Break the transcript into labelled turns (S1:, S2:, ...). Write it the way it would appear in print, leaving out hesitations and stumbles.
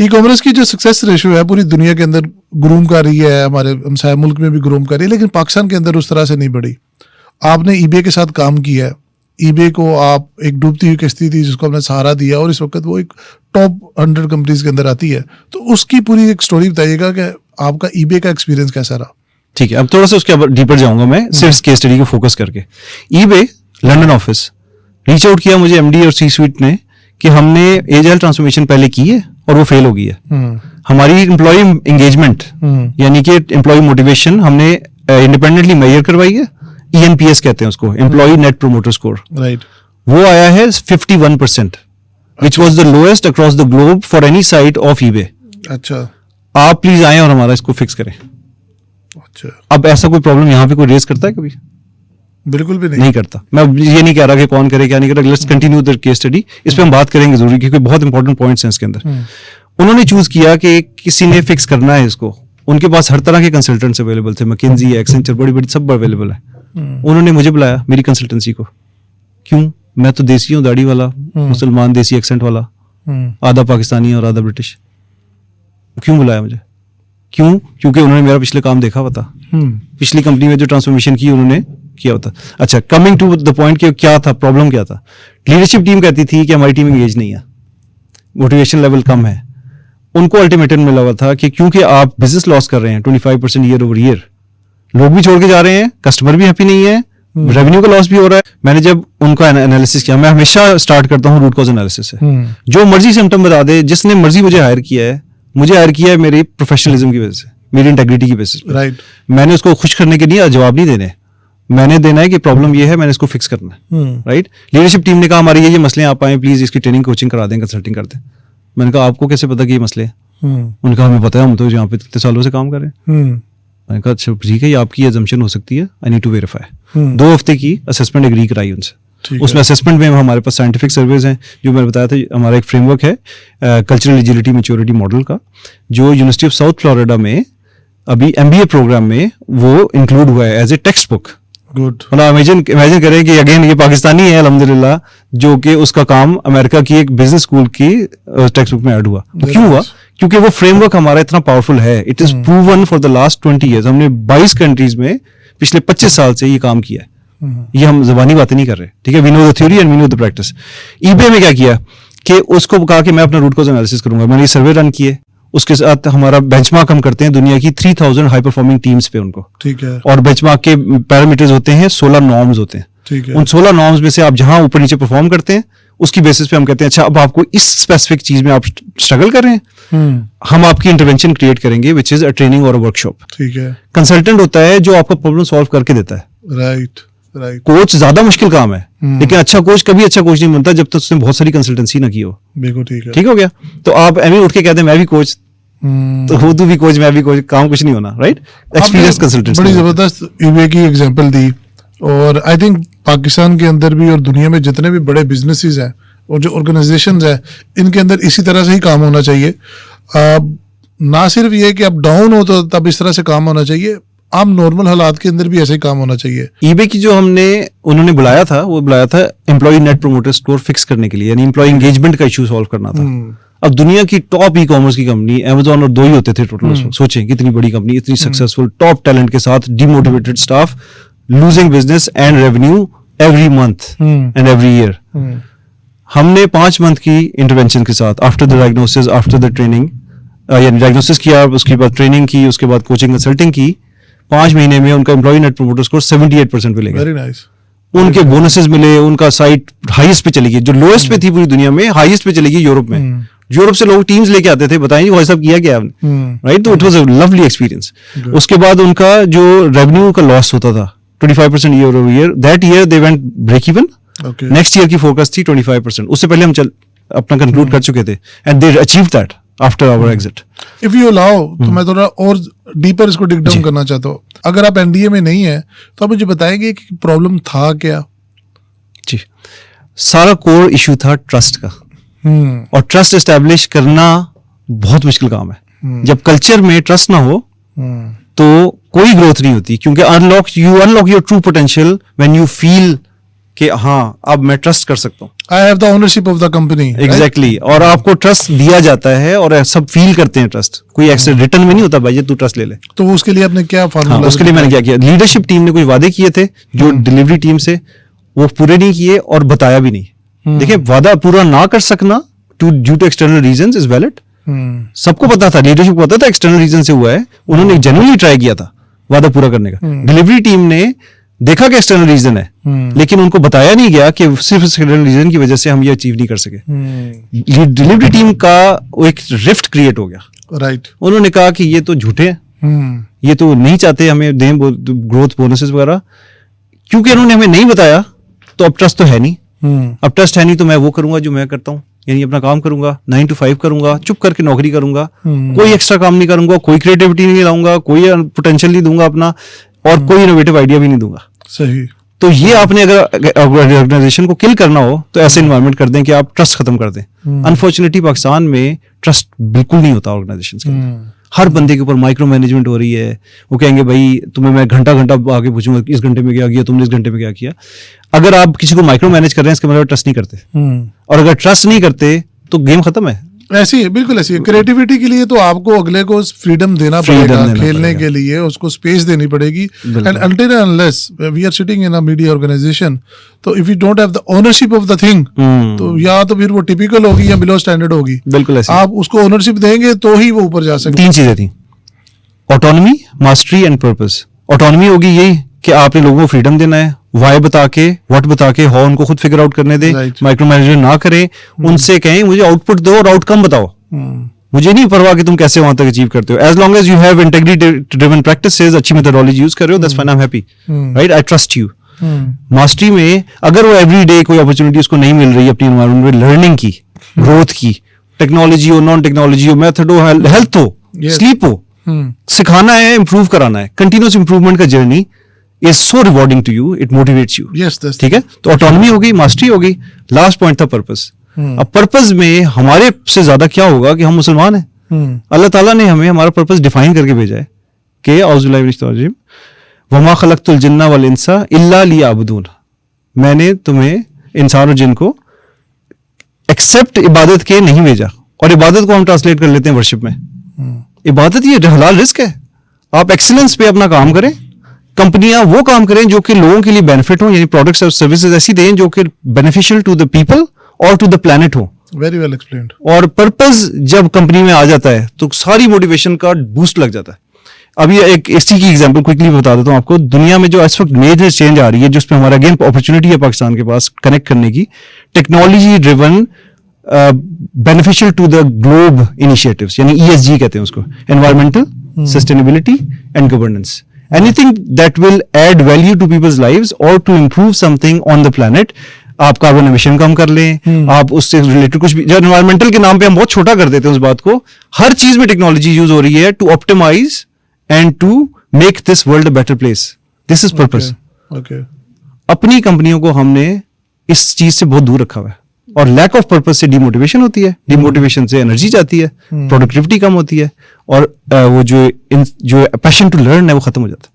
S1: ई commerce की जो success ratio है पूरी दुनिया के अंदर ग्रूम कर रही है, हमारे हमसाया मुल्क में भी ग्रूम कर रही है, लेकिन पाकिस्तान के अंदर उस तरह से नहीं बढ़ी। आपने ईबे के साथ काम किया है, ईबे को आप एक डूबती हुई किश्ती थी जिसको हमने सहारा दिया और इस वक्त वो एक टॉप 100 कंपनीज के अंदर आती है। तो उसकी पूरी एक स्टोरी बताइएगा कि आपका ईबे का एक्सपीरियंस कैसा रहा।
S2: ठीक है, अब थोड़ा सा उसके डीपर जाऊंगा मैं, सिर्फ केस स्टडी को फोकस करके। EBay London office reach out किया मुझे एमडी और सी स्वीट ने कि हमने एजाइल ट्रांसफॉर्मेशन पहले की है और वो फेल हो गई है। हमारी एम्प्लॉय एंगेजमेंट यानी कि एम्प्लॉय मोटिवेशन हमने इंडिपेंडेंटली मेजर करवाई है, ENPS कहते हैं उसको, employee net promoter score,
S1: right.
S2: वो आया है 51%, which was the lowest across the globe for any site of eBay.
S1: अच्छा,
S2: आप प्लीज आए और हमारा इसको फिक्स करें।
S1: अच्छा,
S2: अब ऐसा कोई प्रॉब्लम यहाँ पे कोई रेज करता है कभी?
S1: बिल्कुल भी
S2: नहीं करता। मैं ये नहीं कह रहा कि कौन करे क्या नहीं करे, let's continue the case study, इस पे हम बात करेंगे जरूरी क्योंकि बहुत इंपॉर्टेंट पॉइंट्स हैं इसके अंदर। उन्होंने चूज किया कि किसी ने फिक्स करना है इसको, उनके पास हर तरह के कंसल्टेंट्स अवेलेबल थे, मैकिंजी, एक्सेंचर, बड़ी बड़ी सब अवेलेबल है। उन्होंने मुझे बुलाया मेरी कंसल्टेंसी को। क्यों? मैं तो देसी हूँ, दाढ़ी वाला, मुसलमान, देसी एक्सेंट वाला, आधा पाकिस्तानी और आधा ब्रिटिश। क्यों बुलाया मुझे? क्यों? क्योंकि उन्होंने मेरा पिछले काम देखा हुआ था, पिछली कंपनी में जो ट्रांसफॉर्मेशन की उन्होंने किया होता। अच्छा, कमिंग टू द पॉइंट कि क्या था प्रॉब्लम, क्या था? लीडरशिप टीम कहती थी कि हमारी टीम एंगेज नहीं है, मोटिवेशन लेवल कम है। उनको अल्टीमेटम मिला हुआ था कि क्योंकि आप बिजनेस लॉस कर रहे हैं 25% ईयर ओवर ईयर, लोग भी छोड़ के जा रहे हैं, कस्टमर भी हैप्पी नहीं है, रेवेन्यू का लॉस भी हो रहा है। मैंने जब उनका एनालिसिस किया, मैं हमेशा स्टार्ट करता हूँ रूट कॉज एनालिसिस से। जो मर्जी सिम्टम बता दे, जिसने मर्जी मुझे हायर किया है मेरी प्रोफेशनलिज्म की वजह से, मेरी इंटेग्रिटी की बेसिस पे।
S1: राइट।
S2: मैंने उसको खुश करने के लिए जवाब नहीं देने, मैंने देना है कि प्रॉब्लम ये है, मैंने इसको फिक्स करना है। राइट। लीडरशिप टीम ने कहा हमारे ये मसले, आप आए प्लीज इसकी ट्रेनिंग कोचिंग करा दें, कंसल्टिंग कर दें। मैंने कहा आपको कैसे पता कि ये मसले हैं? उन्होंने कहा हमें पता है, हम तो यहाँ पे कितने सालों से काम कर रहे हैं। मैंने कहा अच्छा ठीक है, ये आपकी एजम्पशन हो सकती है, आई नीड टू वेरीफाई। 2 हफ्ते की असेसमेंट एग्री कराई उनसे। उसमें असेसमेंट में हमारे पास साइंटिफिक सर्वेज हैं, जो मैंने बताया था, हमारा एक फ्रेमवर्क है कल्चरल एजिलिटी मैच्योरिटी मॉडल का, जो यूनिवर्सिटी ऑफ साउथ फ्लोरिडा में अभी MBA प्रोग्राम में वो इंक्लूड हुआ है as a text book.
S1: Good.
S2: मतलब इमेजिन करें कि अगेन ये पाकिस्तानी है अल्हम्दुलिल्लाह, जो कि उसका काम अमेरिका की एक बिजनेस स्कूल की टेक्स्ट बुक में ऐड हुआ। तो क्यों हुआ? क्योंकि वो फ्रेमवर्क हमारा इतना पावरफुल है। It is proven for the last 20 years. हमने 22 कंट्रीज में पिछले 25 साल से ये काम किया है। ये हम ज़बानी बातें नहीं कर रहे, ठीक है। We know the theory and we know the practice. EBay में क्या किया कि उसको कहा कि मैं अपना रूट कॉज एनालिसिस करूंगा। मैंने ये सर्वे रन किए, उसके साथ हमारा बेंचमार्क हम करते हैं दुनिया की 3000 हाई परफॉर्मिंग टीम्स पे उनको, ठीक है। और बेंचमार्क के पैरामीटर्स होते हैं, 16 नॉर्म्स होते हैं, ठीक है। उन 16 नॉर्म्स में से आप जहां ऊपर नीचे परफॉर्म करते हैं, उसकी बेसिस पे हम कहते हैं अच्छा अब आपको इस स्पेसिफिक चीज में आप स्ट्रगल कर रहे हैं, हम आपकी इंटरवेंशन क्रिएट करेंगे विच इज अ ट्रेनिंग और अ वर्कशॉप, ठीक है। कंसल्टेंट होता है जो आपका प्रॉब्लम सॉल्व करके देता है। राइट। कोच ज्यादा मुश्किल काम है, लेकिन अच्छा कोच कभी अच्छा कोच नहीं बनता जब तक उसने बहुत सारी कंसल्टेंसी ना की हो। बिल्कुल ठीक है, ठीक हो गया। तो आप एमी उठ के कहते हैं मैं भी कोच, तो हो तू भी कोच मैं भी कोच, काम कुछ नहीं होना। राइट। Experience consultant. बड़ी
S1: जबरदस्त ईबे की एग्जांपल दी, और आई थिंक पाकिस्तान के अंदर भी और दुनिया में जितने भी बड़े बिजनेसेस हैं और जो ऑर्गेनाइजेशंस हैं, इनके अंदर इसी तरह से ही काम होना चाहिए। ना सिर्फ ये कि आप डाउन हो तो तब इस तरह से काम होना चाहिए, आम नॉर्मल हालात के अंदर भी ऐसे ही काम होना चाहिए।
S2: ईबे की जो उन्होंने बुलाया था, वो बुलाया था employee net promoter score fix करने के लिए, यानी एम्प्लॉय एंगेजमेंट का इशू सॉल्व करना था। अब दुनिया की टॉप ई कॉमर्स की कंपनी अमेज़न और 2 ही होते थे टोटल। सोचें कितनी बड़ी कंपनी, इतनी सक्सेसफुल, टॉप टैलेंट के साथ, demotivated staff, losing business and revenue every month and every year. हमने 5 मंथ की इंटरवेंशन के साथ, after the diagnosis, after the training, यानी डायग्नोसिस किया, उसके बाद ट्रेनिंग की, उसके बाद कोचिंग कंसल्टिंग की, 5 महीने में उनका एम्प्लॉय नेट प्रोमोटर स्कोर 78% मिलेगा। Very nice. उनके बोनसेस मिले, उनका साइट हाईएस्ट पे चली गई, जो लोएस्ट पे थी पूरी दुनिया में, हाईएस्ट पे चली गई यूरोप में। यूरोप से लोग टीम्स लेके आते थे, बताइए भाई साहब किया क्या आपने, राइट। तो it was a lovely experience. उसके बाद उनका जो रेवेन्यू का लॉस होता था 25% year over year, that year they went break even. Next year की फोकस थी 25%। उससे पहले हम अपना कंक्लूड कर चुके थे, and they achieve that after our exit.
S1: If you allow, तो मैं थोड़ा और डीपर इसको डिग डाउन करना चाहता हूँ। अगर आप एनडीए में नहीं है तो आप मुझे बताएंगे कि प्रॉब्लम था क्या? जी,
S2: सारा कोर इशू था ट्रस्ट का, और ट्रस्ट एस्टेब्लिश करना बहुत मुश्किल काम है। जब कल्चर में ट्रस्ट ना हो तो कोई ग्रोथ नहीं होती, क्योंकि you unlock your true potential when you feel कि हाँ अब मैं ट्रस्ट कर सकता हूँ।
S1: I have the ownership of the company.
S2: Exactly और आपको ट्रस्ट दिया जाता है और सब फील करते हैं ट्रस्ट, कोई एक्स्ट्रा रिटर्न में नहीं होता भाई ये तू ट्रस्ट ले ले।
S1: तो उसके लिए आपने क्या
S2: हाँ,
S1: फार्मूला?
S2: उसके लिए मैंने क्या किया, लीडरशिप टीम ने कुछ वादे किए थे जो डिलीवरी टीम से, वो पूरे नहीं किए और बताया भी नहीं। देखिए वादा पूरा ना कर सकना due to external reasons is valid. सबको पता था, लीडरशिप को पता था एक्सटर्नल रीजन से हुआ है, उन्होंने जेन्युइनली ट्राई किया था वादा पूरा करने का। डिलीवरी टीम ने देखा कि एक्सटर्नल रीजन है, लेकिन उनको बताया नहीं गया कि सिर्फ एक्सटर्नल रीजन की वजह से हम ये अचीव नहीं कर सके। डिलीवरी टीम का वो एक रिफ्ट क्रिएट हो गया।
S1: राइट।
S2: उन्होंने कहा कि ये तो झूठे हैं, ये तो नहीं चाहते हमें दें ग्रोथ बोनसेस वगैरह, क्योंकि उन्होंने हमें नहीं बताया तो अब ट्रस्ट तो है नहीं। अब ट्रस्ट है नहीं तो मैं वो करूंगा जो मैं करता हूँ, यानी अपना काम करूंगा, 9 to 5 करूंगा, चुप करके नौकरी करूंगा, कोई एक्स्ट्रा काम नहीं करूंगा, कोई क्रिएटिविटी नहीं लाऊंगा, कोई पोटेंशियल नहीं दूंगा अपना, और कोई इनोवेटिव आइडिया भी नहीं दूंगा।
S1: सही।
S2: तो ये आपने अगर ऑर्गेनाइजेशन को किल करना हो तो ऐसे इन्वायरमेंट कर दें कि आप ट्रस्ट खत्म कर दें। अनफॉर्चुनेटली पाकिस्तान में ट्रस्ट बिल्कुल नहीं होता ऑर्गेनाइजेशन के अंदर। हर बंदे के ऊपर माइक्रो मैनेजमेंट हो रही है। वो कहेंगे भाई तुम्हें मैं घंटा आगे पूछूंगा इस घंटे में क्या किया तुमने, इस घंटे में क्या किया। अगर आप किसी को माइक्रो मैनेज कर रहे हैं इसका मतलब ट्रस्ट नहीं करते, और अगर ट्रस्ट नहीं करते तो गेम खत्म है।
S1: ऐसी है, बिल्कुल ऐसी है। क्रिएटिविटी के लिए तो आपको अगले को फ्रीडम देना पड़ेगा, खेलने के लिए उसको स्पेस देनी पड़ेगी। And until unless we are sitting in a media organisation, तो if you don't have the ownership of the thing, तो या तो फिर वो टिपिकल होगी या बिलो स्टैंडर्ड होगी।
S2: बिल्कुल ऐसे
S1: आप उसको ओनरशिप देंगे तो ही वो ऊपर जा सकते।
S2: 3 चीजें थी, autonomy, mastery and purpose. Autonomy होगी यही कि आपने लोगों को फ्रीडम देना है, वाई बता के, व्हाट बता के, हाउ उनको खुद फिगर आउट करने दे, माइक्रो मैनेजमेंट ना करें, उनसे कहें मुझे आउटपुट दो और आउटकम बताओ, मुझे नहीं परवाह कि तुम कैसे वहां तक अचीव करते हो, as long as you have integrity driven practices, अच्छी मेथोडोलॉजी यूज कर रहे हो, that's fine, I am happy, right, I trust you. Mastery में अगर वो एवरी डे कोई अपॉर्चुनिटी उसको नहीं मिल रही अपनी एनवायरमेंट में लर्निंग की, ग्रोथ की, टेक्नोलॉजी हो, नॉन टेक्नोलॉजी हो, मेथड हो, हेल्थ हो, स्लीप हो, सिखाना है, इंप्रूव कराना है, कंटिन्यूस इंप्रूवमेंट का journey is so rewarding to you, it motivates you. ठीक है, तो ऑटोनॉमी हो गई, मास्टरी हो गई, लास्ट पॉइंट था पर्पस। अब पर्पस में हमारे से ज्यादा क्या होगा कि हम मुसलमान हैं। अल्लाह ताला ने हमें हमारा पर्पस डिफाइन करके भेजा है कि औज़ुबिल्लाहि मिनश शैतानिर रजीम, वमा खलक़तुल जिन्ना वल इंसा इल्ला लियअबुदून, मैंने तुम्हें इंसान और जिन को एक्सेप्ट इबादत के नहीं भेजा। और इबादत को हम ट्रांसलेट कर लेते हैं वर्शिप में। इबादत ये हलाल रिस्क है। आप एक्सीलेंस पे अपना काम करें, कंपनियां वो काम करें जो कि लोगों के लिए बेनिफिट हो, यानी प्रोडक्ट्स और सर्विसेज ऐसी दें जो कि बेनिफिशियल टू द पीपल और टू द प्लैनेट हो।
S1: Very well explained.
S2: और पर्पस जब कंपनी में आ जाता है तो सारी मोटिवेशन का बूस्ट लग जाता है। अभी एक इसी की एग्जांपल क्विकली बता देता हूं आपको। दुनिया में जो इस वक्त मेजर चेंज आ रही है, जिसमें हमारा अगेन अपॉर्चुनिटी है पाकिस्तान के पास कनेक्ट करने की, technology driven beneficial to the globe initiatives, यानी ESG कहते हैं उसको, environmental, sustainability and governance. Anything that will add value to people's lives और to improve something on the planet. आप कार्बन एमिशन कम कर लें, आप उससे रिलेटेड कुछ भी, जो एनवायरमेंटल के नाम पे हम बहुत छोटा कर देते हैं उस बात को, हर चीज में टेक्नोलॉजी यूज हो रही है to optimise and to make this world a better place. This is purpose. अपनी कंपनियों को हमने इस चीज से बहुत दूर रखा हुआ है, और लैक ऑफ पर्पस से डिमोटिवेशन होती है, डिमोटिवेशन से एनर्जी जाती है, प्रोडक्टिविटी कम होती है, और वो जो पैशन टू लर्न है वो खत्म हो जाता है।